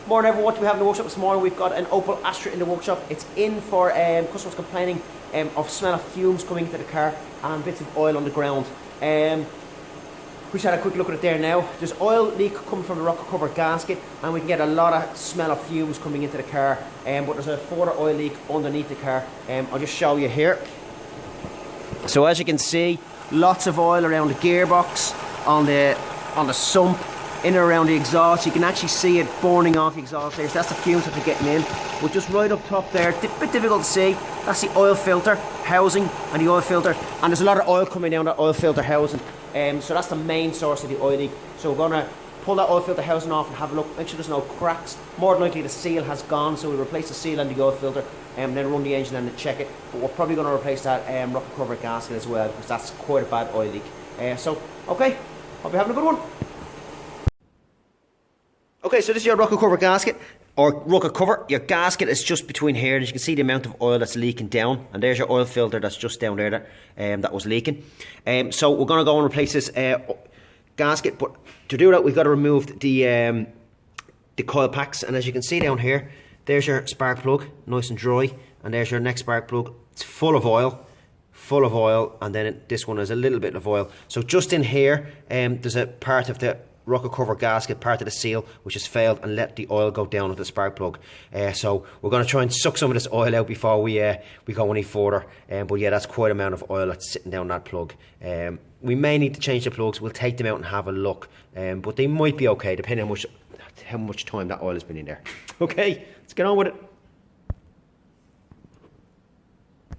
More than ever, what do we have in the workshop this morning? We've got an Opel Astra in the workshop. It's in for customers complaining of smell of fumes coming into the car and bits of oil on the ground. We just had a quick look at it there now. There's oil leak coming from the rocker cover gasket, and we can get a lot of smell of fumes coming into the car. But there's a further oil leak underneath the car. I'll just show you here. So as you can see, lots of oil around the gearbox, on the sump, in and around the exhaust. You can actually see it burning off the exhaust there. So that's the fumes that they're getting in. But just right up top there, a bit difficult to see. That's the oil filter housing and the oil filter. And there's a lot of oil coming down that oil filter housing. So that's the main source of the oil leak. So we're going to pull that oil filter housing off and have a look. Make sure there's no cracks. More than likely the seal has gone, so we'll replace the seal and the oil filter and then run the engine and check it. But we're probably going to replace that rocker cover gasket as well, because that's quite a bad oil leak. Okay, hope you're having a good one. Okay, so this is your rocker cover gasket, or rocker cover. Your gasket is just between here, and you can see the amount of oil that's leaking down, and there's your oil filter that's just down there that was leaking. So we're going to go and replace this gasket, but to do that we've got to remove the coil packs, and as you can see down here, there's your spark plug, nice and dry, and there's your next spark plug. It's full of oil, and then this one has a little bit of oil. So just in here, there's a part of the rocker cover gasket, part of the seal, which has failed and let the oil go down with the spark plug. So we're going to try and suck some of this oil out before we go any further. But yeah, that's quite an amount of oil that's sitting down that plug. We may need to change the plugs. We'll take them out and have a look. But they might be okay, depending on how much time that oil has been in there. Okay, let's get on with it.